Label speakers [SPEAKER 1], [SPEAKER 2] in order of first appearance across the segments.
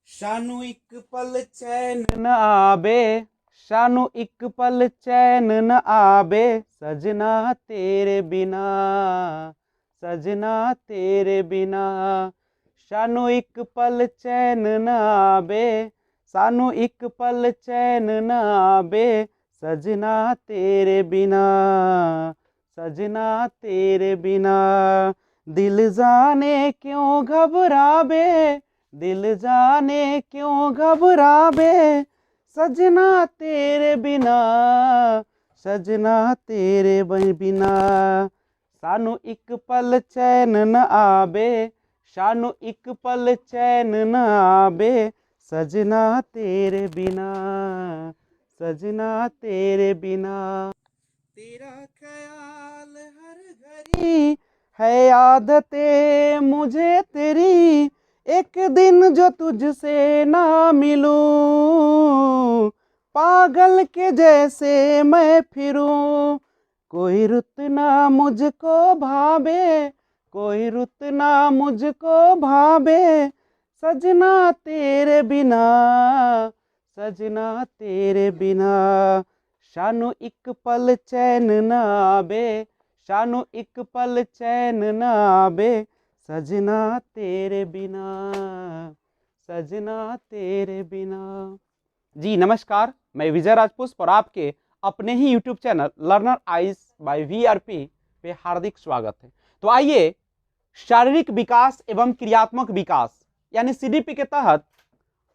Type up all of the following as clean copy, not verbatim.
[SPEAKER 1] शानू एक पल चैन न आबे, शानू एक पल चैन न आबे, सजना तेरे बिना, सजना तेरे बिना। शानू एक पल चैन न आबे, सानू एक पल चैन न आबे, सजना तेरे बिना, सजना तेरे बिना। दिल जाने क्यों घबराबे, दिल जाने क्यों घबराबे, सजना तेरे बिना, सजना तेरे बिना। सानू एक पल चैन न आबे, शानू एक पल चैन न आबे, सजना तेरे बिना, सजना तेरे बिना। तेरा ख्याल हर घड़ी है आदतें मुझे तेरी, एक दिन जो तुझसे ना मिलूं, पागल के जैसे मैं फिरूं। कोई रुत ना मुझको भावे, कोई रुत ना मुझको भावे, सजना तेरे बिना, सजना तेरे बिना। शानू एक पल चैन न आबे, शानू एक पल चैन न आबे, सजना तेरे बिना, सजना तेरे बिना। जी नमस्कार, मैं विजय राजपूत और आपके अपने ही YouTube channel learner eyes by VRP पे हार्दिक स्वागत है। तो आइए शारीरिक विकास एवं क्रियात्मक विकास यानी सीडीपी के तहत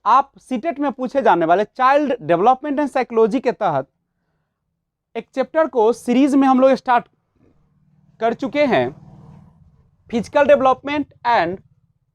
[SPEAKER 1] आप सीटेट में पूछे जाने वाले चाइल्ड डेवलपमेंट एंड साइकोलॉजी के तहत एक चैप्टर को सीरीज में हम लोग स्टार्ट कर चुके हैं, physical development and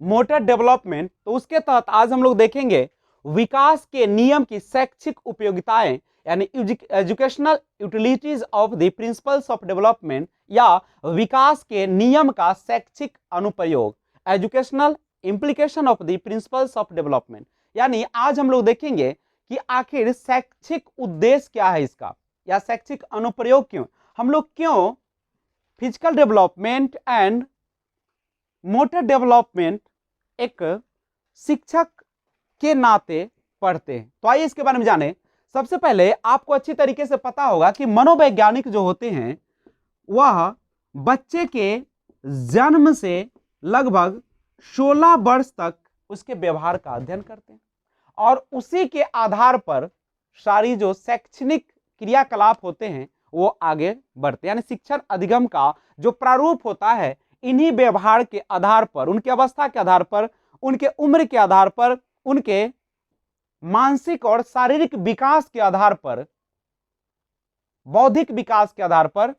[SPEAKER 1] motor development. तो उसके तहत आज हम लोग देखेंगे विकास के नियम की शैक्षिक उपयोगिताएं यानी educational utilities of the principles of development, या विकास के नियम का शैक्षिक अनुप्रयोग, educational implication of the principles of development. यानी आज हम लोग देखेंगे कि आखिर शैक्षिक उद्देश्य क्या है इसका, या शैक्षिक अनुप्रयोग क्यों, हम लोग क्यों physical development and motor development एक शिक्षक के नाते पढ़ते हैं। तो आइए इसके बारे में जाने। सबसे पहले आपको अच्छी तरीके से पता होगा कि मनोवैज्ञानिक जो होते हैं वह बच्चे के जन्म से लगभग 16 वर्ष तक उसके व्यवहार का अध्ययन करते हैं और उसी के आधार पर सारी जो शैक्षणिक क्रियाकलाप होते हैं वो आगे बढ़ते हैं। यानी शिक्षण अधिगम का जो प्रारूप होता है इन्हीं व्यवहार के आधार पर, उनकी अवस्था के आधार पर, उनके उम्र के आधार पर, उनके मानसिक और शारीरिक विकास के आधार पर, बौद्धिक विकास के आधार पर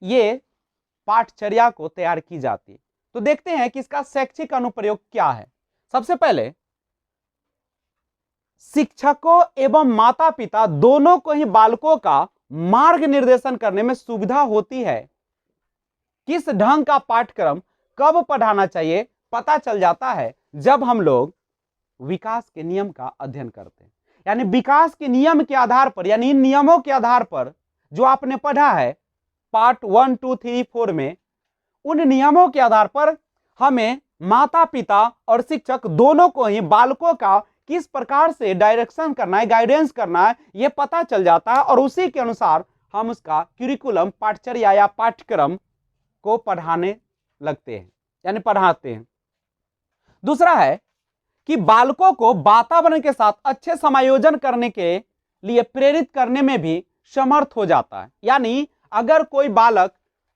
[SPEAKER 1] ये पाठचर्या को तैयार की जाती है। तो देखते हैं कि इसका शैक्षिक अनुप्रयोग क्या है। सबसे पहले शिक्षकों एवं माता पिता दोनों को ही बालकों का मार्ग निर्देशन करने में सुविधा होती है। किस ढंग का पाठ्यक्रम कब पढ़ाना चाहिए पता चल जाता है जब हम लोग विकास के नियम का अध्ययन करते हैं। यानी विकास के नियम के आधार पर, यानी इन नियमों के आधार पर जो आपने पढ़ा है पार्ट 1, 2, 3, 4 में, उन नियमों के आधार पर हमें माता पिता और शिक्षक दोनों को ही बालकों का किस प्रकार से डायरेक्शन करना है, गाइडेंस करना है, यह पता चल जाता है और उसी के अनुसार हम उसका क्यूरिकुलम, पाठचर्या या पाठ्यक्रम को पढ़ाने लगते हैं, यानी पढ़ाते हैं। दूसरा है कि बालकों को वातावरण के साथ अच्छे समायोजन करने के लिए प्रेरित करने में भी समर्थ हो जाता है। यानी अगर कोई बालक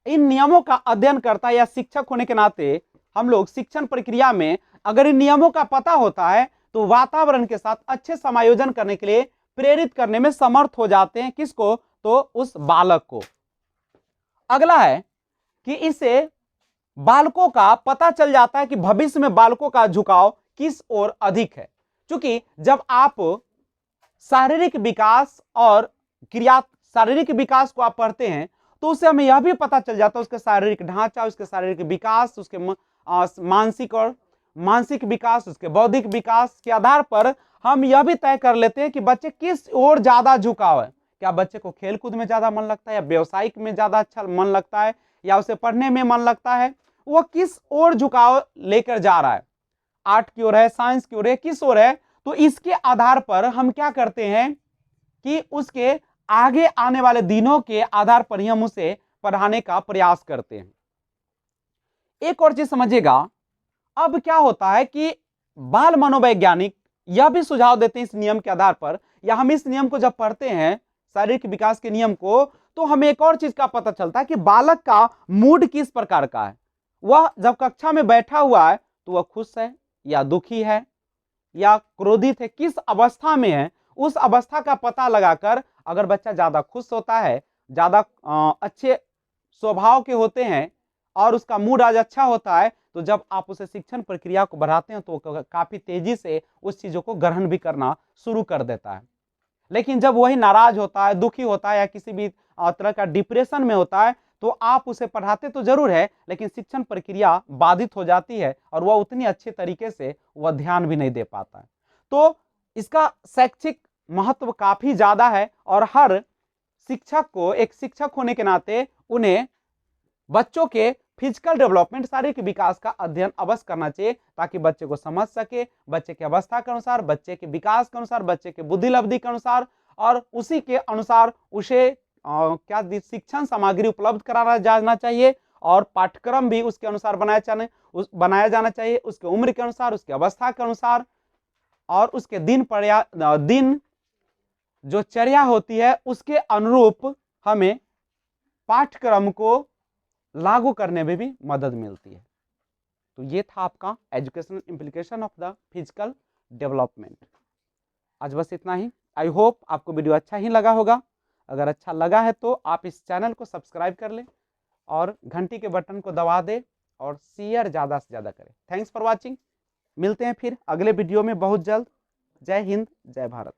[SPEAKER 1] इन नियमों का अध्ययन करता है, या शिक्षक होने के नाते हम लोग शिक्षण प्रक्रिया में अगर इन नियमों का पता होता है तो वातावरण के साथ अच्छे समायोजन करने के लिए प्रेरित करने में समर्थ हो जाते हैं। किसको? तो उस बालक को। अगला है कि इससे बालकों का पता चल जाता है कि भविष्य में बालकों का झुकाव किस ओर अधिक है। क्योंकि जब आप शारीरिक विकास और शारीरिक विकास को आप पढ़ते हैं तो उससे हमें यह भी पता चल जाता है उसके शारीरिक ढांचा, उसके शारीरिक विकास, उसके मानसिक विकास, उसके बौद्धिक विकास के आधार पर हम यह भी तय कर लेते हैं कि बच्चे किस ओर ज्यादा झुकाव है। क्या बच्चे को खेलकूद में ज्यादा मन लगता है, या व्यवसायिक में ज्यादा अच्छा मन लगता है, या उसे पढ़ने में मन लगता है, वो किस ओर झुकाव लेकर जा रहा है, आर्ट की ओर है, साइंस की ओर है, किस ओर है। तो इसके आधार पर हम क्या करते हैं कि उसके आगे आने वाले दिनों के आधार पर ही हम उसे पढ़ाने का प्रयास करते हैं। एक और चीज समझिएगा, अब क्या होता है कि बाल मनोवैज्ञानिक यह भी सुझाव देते हैं इस नियम के आधार पर, या हम इस नियम को जब पढ़ते हैं, शारीरिक विकास के नियम को, तो हमें एक और चीज का पता चलता है कि बालक का मूड किस प्रकार का है। वह जब कक्षा में बैठा हुआ है तो वह खुश है या दुखी है या क्रोधित है, किस अवस्था में है, उस अवस्था का पता लगाकर अगर बच्चा ज्यादा खुश होता है, ज्यादा अच्छे स्वभाव के होते हैं और उसका मूड आज अच्छा होता है, तो जब आप उसे शिक्षण प्रक्रिया को बढ़ाते हैं तो काफी तेजी से उस चीजों को ग्रहण भी करना शुरू कर देता है। लेकिन जब वही नाराज होता है, दुखी होता है या किसी भी तरह का डिप्रेशन में होता है, तो आप उसे पढ़ाते तो जरूर है लेकिन शिक्षण प्रक्रिया बाधित हो जाती है और वह उतनी अच्छे तरीके से वह ध्यान भी नहीं दे पाता है। तो इसका शैक्षिक महत्व काफी ज्यादा है और हर शिक्षक को, एक शिक्षक होने के नाते, उन्हें बच्चों के फिजिकल डेवलपमेंट, शारीरिक विकास का अध्ययन अवश्य करना चाहिए ताकि बच्चे को समझ सके, बच्चे की अवस्था के अनुसार, बच्चे के विकास के अनुसार, बच्चे के बुद्धि लब्धि के अनुसार, और उसी के अनुसार उसे क्या शिक्षण सामग्री उपलब्ध कराना जाना चाहिए और पाठ्यक्रम भी उसके अनुसार बनाया जाना चाहिए, उसके उम्र के अनुसार, उसकी अवस्था के अनुसार, और उसके दिन जो चर्या होती है उसके अनुरूप हमें पाठ्यक्रम को लागू करने में भी मदद मिलती है। तो ये था आपका educational implication of the physical development. आज बस इतना ही। आई होप आपको वीडियो अच्छा ही लगा होगा। अगर अच्छा लगा है तो आप इस चैनल को सब्सक्राइब कर लें और घंटी के बटन को दबा दें और शेयर ज़्यादा से ज़्यादा करें। Thanks for watching. मिलते हैं फिर अगले वीडियो में बहुत जल्द। जय हिंद, जय भारत।